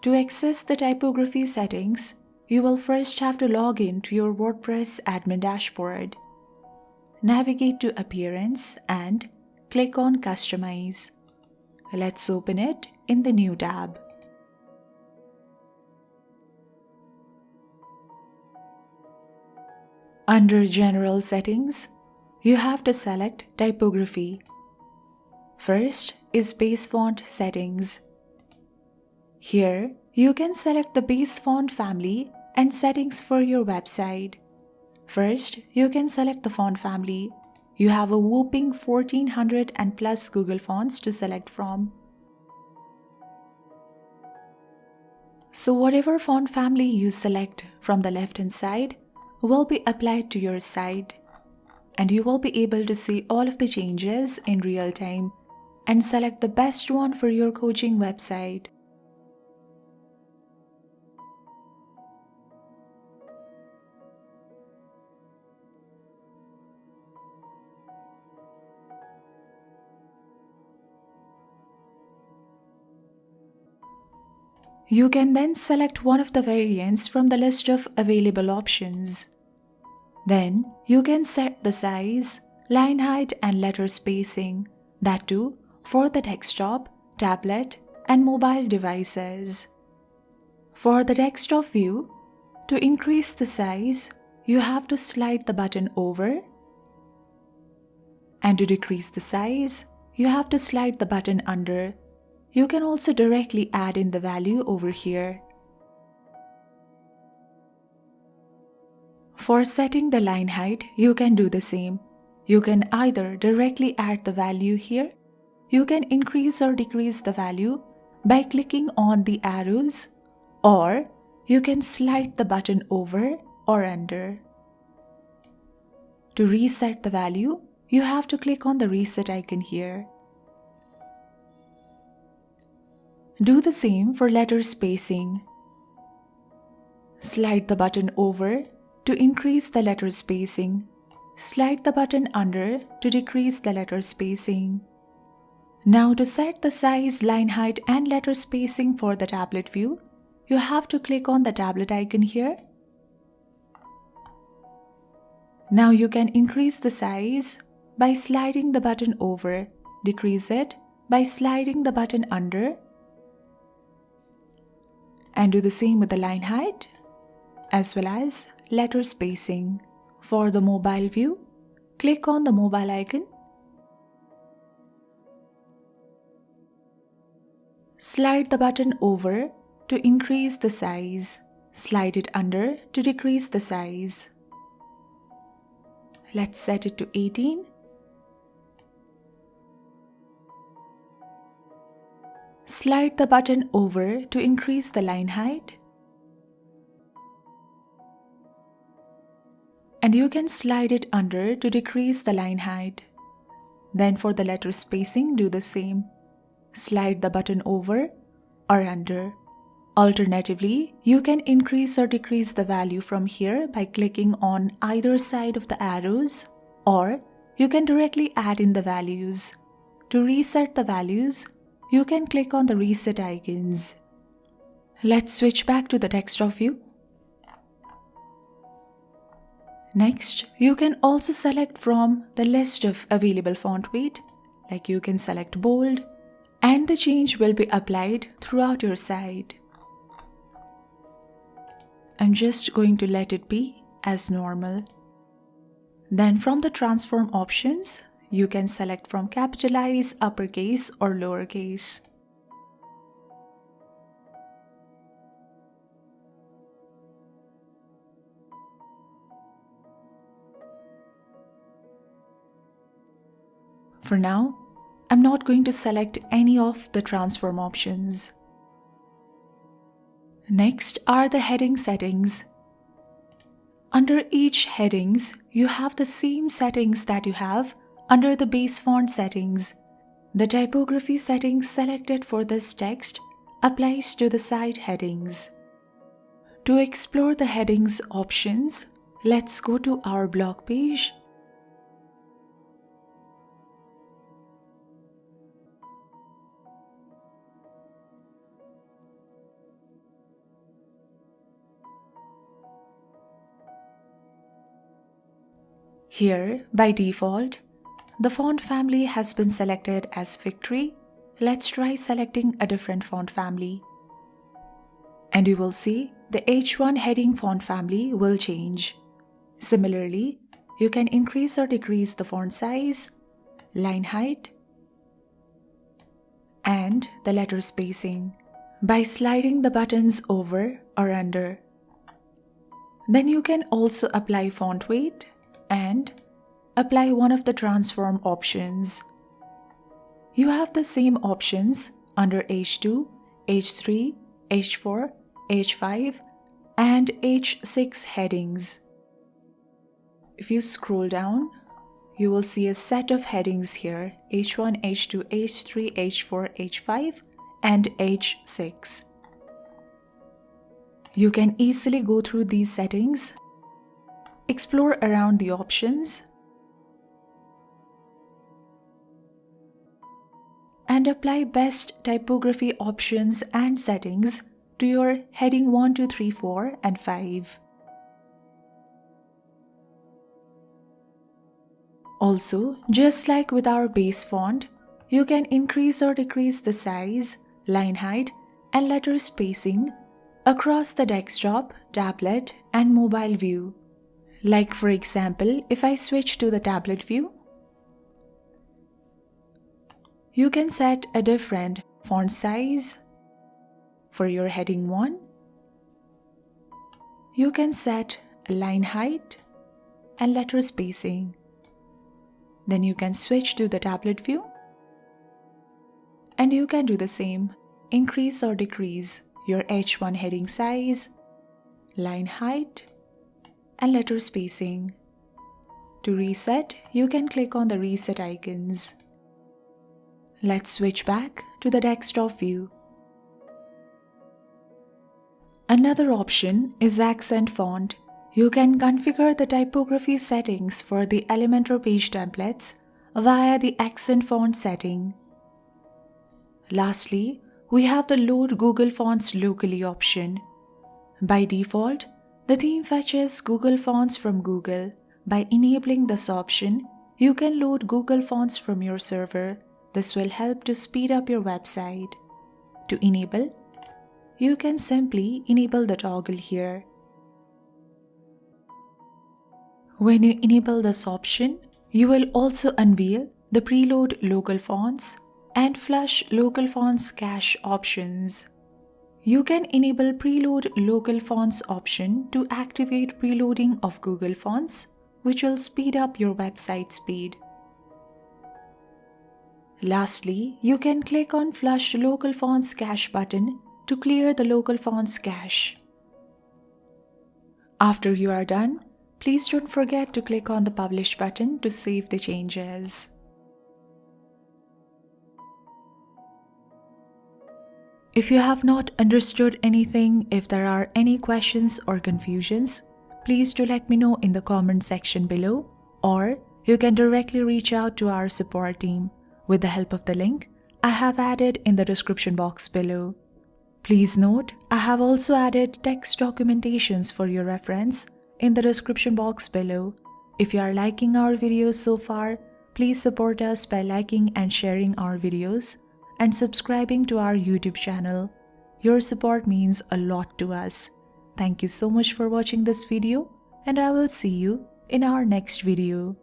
To access the typography settings, you will first have to log in to your WordPress admin dashboard. Navigate to Appearance and click on Customize. Let's open it in the New tab. Under General Settings, you have to select Typography. First is Base Font Settings. Here, you can select the base font family and settings for your website. First, you can select the font family. You have a whopping 1400 and plus Google fonts to select from. So whatever font family you select from the left-hand side will be applied to your site, and you will be able to see all of the changes in real time and select the best one for your coaching website. You can then select one of the variants from the list of available options. Then you can set the size, line height and letter spacing, that too for the desktop, tablet and mobile devices. For the desktop view, to increase the size, you have to slide the button over, and to decrease the size, you have to slide the button under. You can also directly add in the value over here. For setting the line height, you can do the same. You can either directly add the value here, you can increase or decrease the value by clicking on the arrows, or you can slide the button over or under. To reset the value, you have to click on the reset icon here. Do the same for letter spacing. Slide the button over to increase the letter spacing. Slide the button under to decrease the letter spacing. Now to set the size, line height and letter spacing for the tablet view, you have to click on the tablet icon here. Now you can increase the size by sliding the button over, decrease it by sliding the button under, and do the same with the line height as well as letter spacing. For the mobile view, click on the mobile icon, slide the button over to increase the size, slide it under to decrease the size. Let's set it to 18. Slide the button over to increase the line height, and you can slide it under to decrease the line height. Then for the letter spacing, do the same. Slide the button over or under. Alternatively, you can increase or decrease the value from here by clicking on either side of the arrows, or you can directly add in the values. To reset the values, you can click on the reset icons. Let's switch back to the desktop view. Next, you can also select from the list of available font weight, like you can select bold, and the change will be applied throughout your site. I'm just going to let it be as normal. Then from the transform options, you can select from capitalize, uppercase or lowercase. For now, I'm not going to select any of the transform options. Next are the heading settings. Under each headings, you have the same settings that you have under the base font settings. The typography settings selected for this text applies to the site headings. To explore the headings options, let's go to our blog page. Here, by default, the font family has been selected as Victory. Let's try selecting a different font family. And you will see the H1 heading font family will change. Similarly, you can increase or decrease the font size, line height, and the letter spacing by sliding the buttons over or under. Then you can also apply font weight and apply one of the transform options. You have the same options under H2, H3, H4, H5, and H6 headings. If you scroll down, you will see a set of headings here: H1, H2, H3, H4, H5, and H6. You can easily go through these settings, explore around the options, and apply best typography options and settings to your heading 1, 2, 3, 4, and 5. Also, just like with our base font, you can increase or decrease the size, line height, and letter spacing across the desktop, tablet, and mobile view. Like for example, if I switch to the tablet view, you can set a different font size. For your heading 1, you can set a line height and letter spacing. Then you can switch to the tablet view and you can do the same. Increase or decrease your H1 heading size, line height, and letter spacing. To reset, you can click on the reset icons. Let's switch back to the desktop view. Another option is accent font. You can configure the typography settings for the Elementor page templates via the accent font setting. Lastly, we have the Load Google Fonts Locally option. By default, the theme fetches Google Fonts from Google. By enabling this option, you can load Google Fonts from your server. This will help to speed up your website. To enable, you can simply enable the toggle here. When you enable this option, you will also unveil the preload local fonts and flush local fonts cache options. You can enable preload local fonts option to activate preloading of Google Fonts, which will speed up your website speed. Lastly, you can click on Flush Local Fonts Cache button to clear the local fonts cache. After you are done, please don't forget to click on the Publish button to save the changes. If you have not understood anything, if there are any questions or confusions, please do let me know in the comment section below, or you can directly reach out to our support team with the help of the link I have added in the description box below. Please note, I have also added text documentations for your reference in the description box below. If you are liking our videos so far, please support us by liking and sharing our videos and subscribing to our YouTube channel. Your support means a lot to us. Thank you so much for watching this video, and I will see you in our next video.